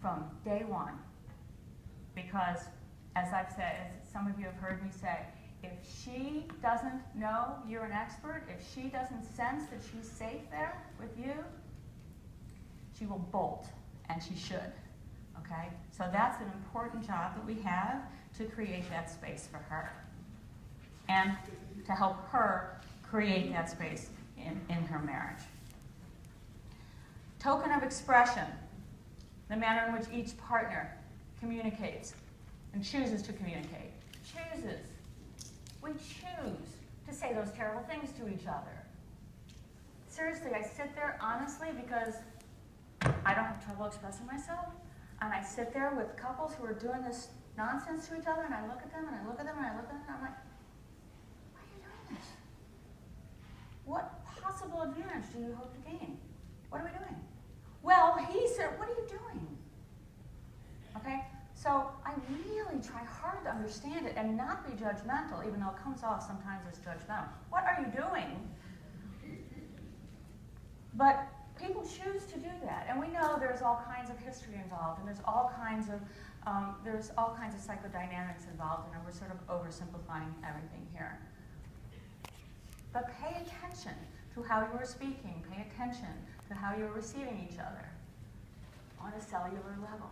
from day one. Because, as I've said, as some of you have heard me say, if she doesn't know you're an expert, if she doesn't sense that she's safe there with you, she will bolt, and she should, okay? So that's an important job that we have, to create that space for her and to help her create that space in her marriage. Token of expression, the manner in which each partner communicates and chooses to communicate. Chooses. We choose to say those terrible things to each other. Seriously, I sit there honestly because I don't have trouble expressing myself, and I sit there with couples who are doing this nonsense to each other, and I look at them, and I look at them, and I look at them, and I'm like, why are you doing this? What possible advantage do you hope to gain? What are we doing? Well, he said, what are you doing? Okay? So I really try hard to understand it and not be judgmental, even though it comes off sometimes as judgmental. What are you doing? But people choose to do that, and we know there's all kinds of history involved, and there's all kinds of psychodynamics involved, and we're sort of oversimplifying everything here. But pay attention to how you are speaking. Pay attention to how you are receiving each other on a cellular level.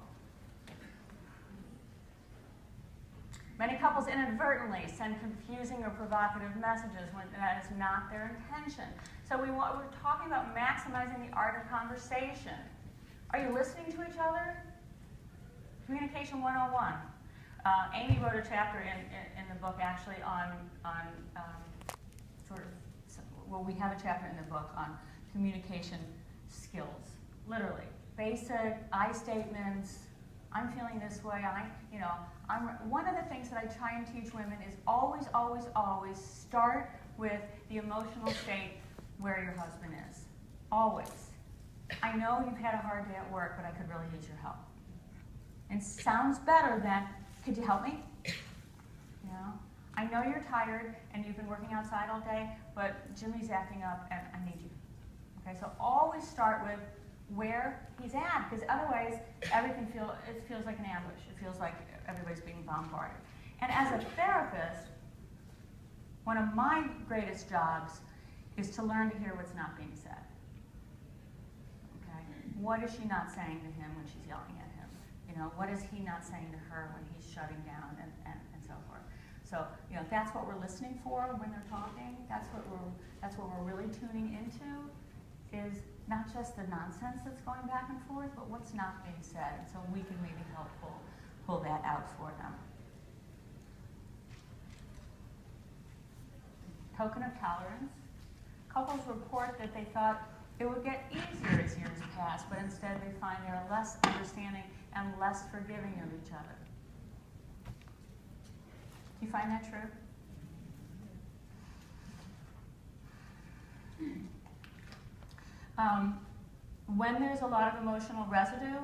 Many couples inadvertently send confusing or provocative messages when that is not their intention. So we're talking about maximizing the art of conversation. Are you listening to each other? Communication 101. Amy wrote a chapter in the book actually on we have a chapter in the book on communication skills. Literally, basic I statements. I'm feeling this way. One of the things that I try and teach women is always, always, always start with the emotional state where your husband is. Always. I know you've had a hard day at work, but I could really use your help. And sounds better than, could you help me? I know you're tired and you've been working outside all day, but Jimmy's acting up and I need you. Okay, so always start with where he's at, because otherwise everything feels like an ambush. It feels like everybody's being bombarded. And as a therapist, one of my greatest jobs is to learn to hear what's not being said. Okay? What is she not saying to him when she's yelling at him? What is he not saying to her when he's shutting down and so forth? So, that's what we're listening for when they're talking. That's what we're really tuning into, is not just the nonsense that's going back and forth, but what's not being said. And so we can maybe help pull that out for them. Token of tolerance. Couples report that they thought it would get easier as years pass, but instead they find they're less understanding and less forgiving of each other. Do you find that true? When there's a lot of emotional residue,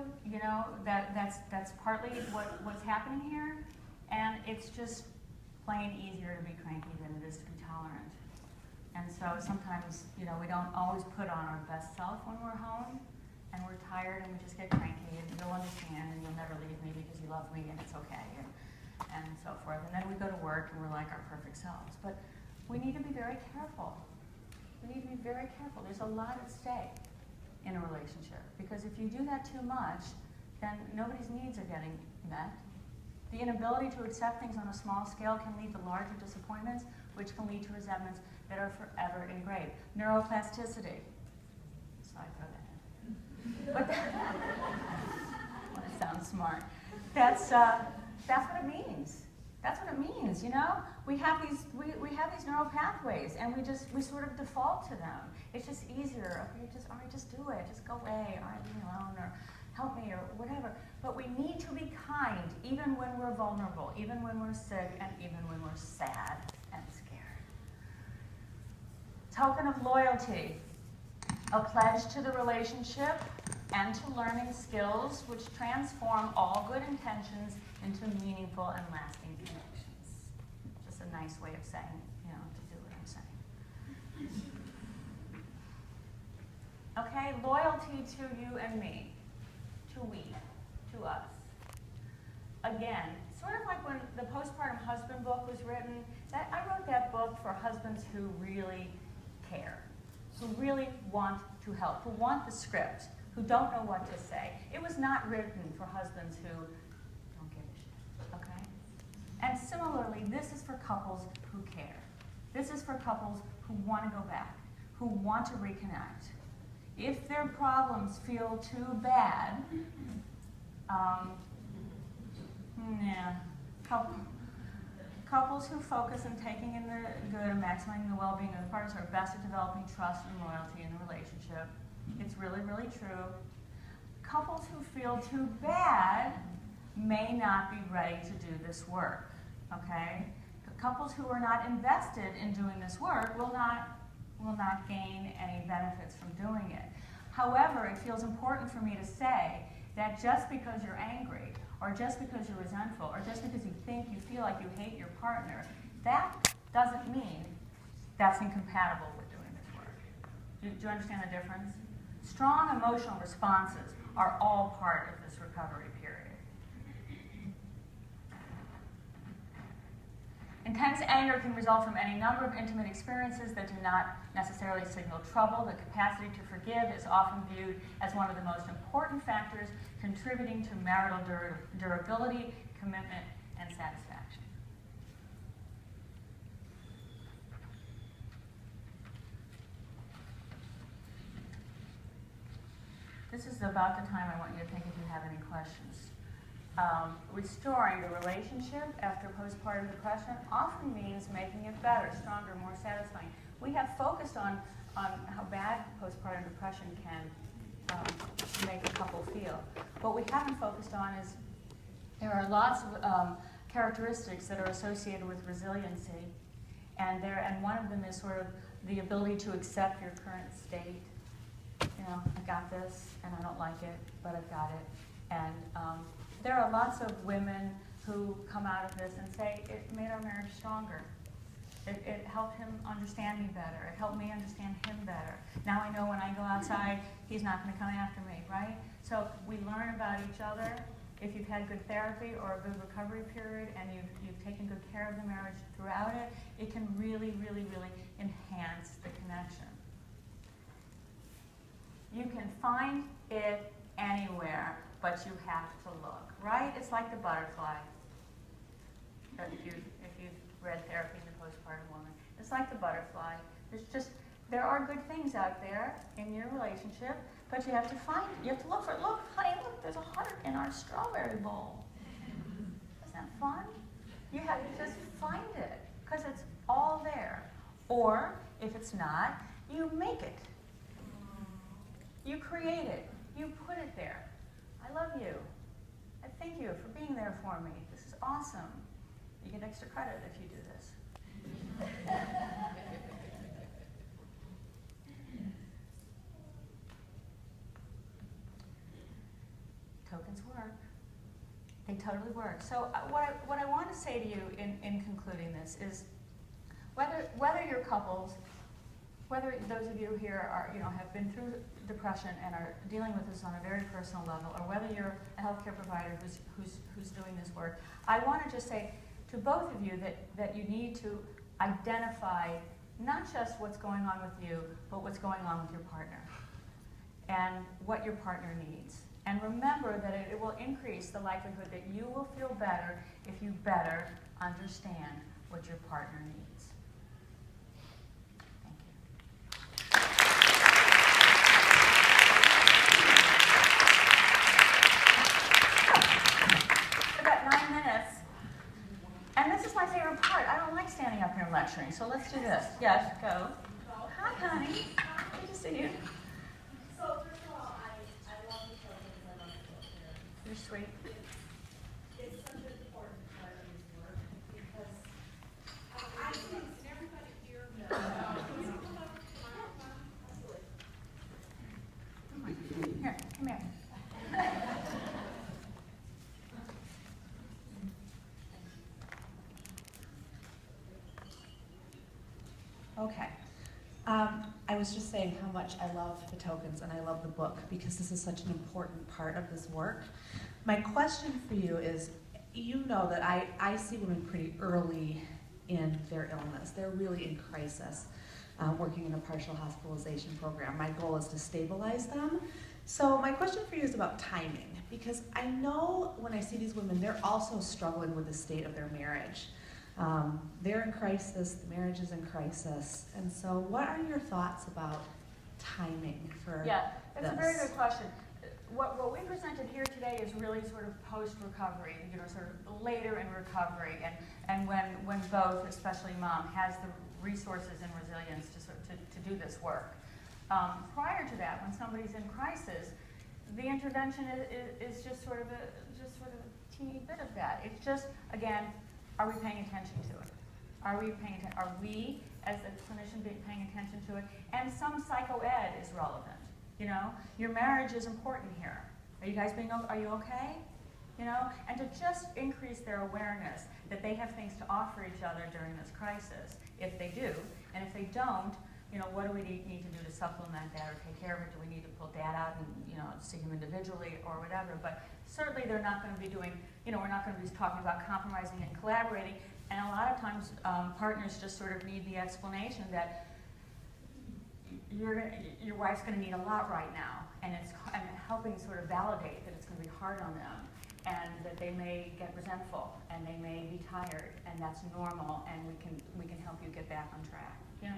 that's partly what's happening here, and it's just plain easier to be cranky than it is to be tolerant. And so sometimes, we don't always put on our best self when we're home, and we're tired, and we just get cranky, and you'll understand, and you'll never leave me because you love me, and it's okay, and so forth. And then we go to work, and we're like our perfect selves. But we need to be very careful. We need to be very careful. There's a lot at stake in a relationship, because if you do that too much, then nobody's needs are getting met. The inability to accept things on a small scale can lead to larger disappointments, which can lead to resentments that are forever engraved. Neuroplasticity. So I throw that in. But that sounds smart. That's what it means. That's what it means, We have these neural pathways, and we sort of default to them. It's just easier. Okay, just do it. Just go away. All right, leave me alone, or help me, or whatever. But we need to be kind, even when we're vulnerable, even when we're sick, and even when we're sad and scared. Token of loyalty, a pledge to the relationship and to learning skills which transform all good intentions into meaningful and lasting connections. Just a nice way of saying, to do what I'm saying. Okay, loyalty to you and me, to we, to again, sort of like when the Postpartum Husband book was written, I wrote that book for husbands who really care, who really want to help, who want the script, who don't know what to say. It was not written for husbands who don't give a shit, okay? And similarly, this is for couples who care. This is for couples who want to go back, who want to reconnect. If their problems feel too bad, couples who focus on taking in the good and maximizing the well-being of the partners are best at developing trust and loyalty in the relationship. It's really, really true. Couples who feel too bad may not be ready to do this work, okay? Couples who are not invested in doing this work will not gain any benefits from doing it. However, it feels important for me to say that just because you're angry, or just because you're resentful, or just because you feel like you hate your partner, that doesn't mean that's incompatible with doing this work. Do you understand the difference? Strong emotional responses are all part of this recovery period. Intense anger can result from any number of intimate experiences that do not necessarily signal trouble. The capacity to forgive is often viewed as one of the most important factors contributing to marital durability, commitment, and satisfaction. This is about the time I want you to think if you have any questions. Restoring the relationship after postpartum depression often means making it better, stronger, more satisfying. We have focused on how bad postpartum depression can make a couple feel. What we haven't focused on is there are lots of characteristics that are associated with resiliency, and one of them is sort of the ability to accept your current state. You know, I got this, and I don't like it, but I've got it. And there are lots of women who come out of this and say, it made our marriage stronger. It helped him understand me better. It helped me understand him better. Now I know when I go outside, he's not going to come after me, right? So we learn about each other. If you've had good therapy or a good recovery period and you've taken good care of the marriage throughout it, it can really, really, really enhance the connection. You can find it anywhere, but you have to look, right? It's like the butterfly. If you've read Therapy in the Postpartum Woman, it's like the butterfly. There are good things out there in your relationship, but you have to find it. You have to look for it. Look, honey, look, there's a heart in our strawberry bowl. Isn't that fun? You have to just find it, because it's all there. Or, if it's not, you make it. You create it. You put it there. I love you. I thank you for being there for me. This is awesome. You get extra credit if you do this. Tokens work. They totally work. So what I want to say to you in concluding this is whether you're couples, whether those of you here are, have been through depression and are dealing with this on a very personal level, or whether you're a healthcare provider who's doing this work, I want to just say to both of you that you need to identify not just what's going on with you, but what's going on with your partner and what your partner needs. And remember that it will increase the likelihood that you will feel better if you better understand what your partner needs. And this is my favorite part. I don't like standing up here and lecturing, so let's do this. Yes, go. Hi, honey. Good to see you. So, first of all, I love the children. I love the book here. You're sweet. It's such an important part of his work because I think everybody here knows. Here, come here. Okay. I was just saying how much I love the tokens and I love the book because this is such an important part of this work. My question for you is, you know that I see women pretty early in their illness. They're really in crisis, working in a partial hospitalization program. My goal is to stabilize them. So my question for you is about timing, because I know when I see these women, they're also struggling with the state of their marriage. They're in crisis, the marriage is in crisis, and so what are your thoughts about timing for Yeah, that's a very this? good question. What we presented here today is really sort of post-recovery, you know, sort of later in recovery, and when both, especially mom, has the resources and resilience to do this work. Prior to that, when somebody's in crisis, the intervention is just sort of a teeny bit of that. It's just, again, are we paying attention to it? Are we paying attention? Are we, as a clinician, paying attention to it? And some psycho-ed is relevant. You know, your marriage is important here. Are you guys are you okay? You know, and to just increase their awareness that they have things to offer each other during this crisis, if they do, and if they don't, you know, what do we need to do to supplement that or take care of it? Do we need to pull dad out and, you know, see him individually or whatever? But certainly they're not going to be doing, you know, we're not going to be talking about compromising and collaborating. And a lot of times partners just sort of need the explanation that your wife's going to need a lot right now, and helping sort of validate that it's going to be hard on them, and that they may get resentful, and they may be tired, and that's normal, and we can help you get back on track. You know?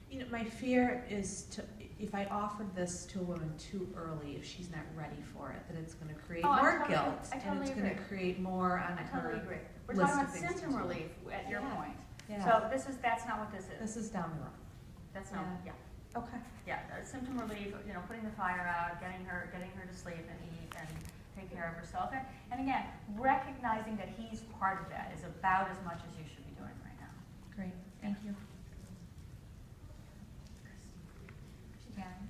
You know, my fear is if I offered this to a woman too early, if she's not ready for it, that it's going to create more guilt, and it's going to create more on her totally agree. We're list talking of about things to symptom do. relief at your point. Yeah. So that's not what this is. This is down the road. That's not, yeah. Okay. Yeah, symptom relief, you know, putting the fire out, getting her to sleep and eat and take care of herself. And again, recognizing that he's part of that is about as much as you should be doing right now. Great. Thank you. Karen?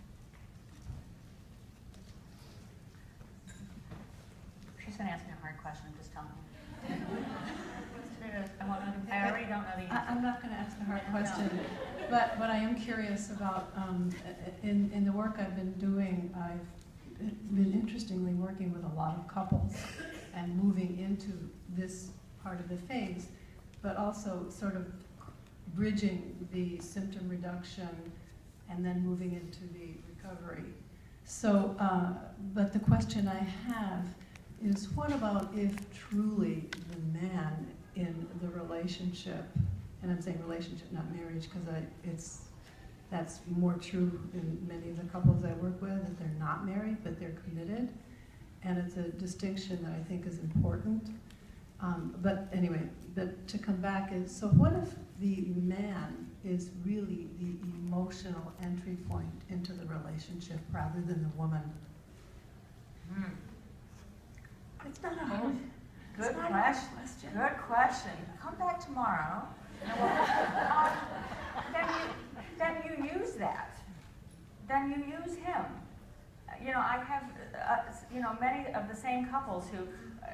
She's going to ask me a hard question, just tell me. I already don't know the answer. I'm not going to ask a hard No. question, but what I am curious about, in the work I've been doing, I've been interestingly working with a lot of couples and moving into this part of the phase, but also sort of bridging the symptom reduction and then moving into the recovery. So, but the question I have is, what about if truly the man in the relationship, and I'm saying relationship, not marriage, because that's more true in many of the couples I work with, that they're not married, but they're committed, and it's a distinction that I think is important. But anyway, but to come back is, so what if the man is really the emotional entry point into the relationship rather than the woman? It's not a hard, Good it's not a question. hard question. Good question. Come back tomorrow. And then you use that. Then you use him. You know, I have, you know, many of the same couples who,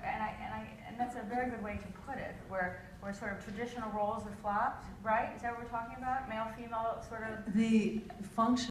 and that's a very good way to put it, where sort of traditional roles are flopped, right? Is that what we're talking about? Male, female, sort of. The function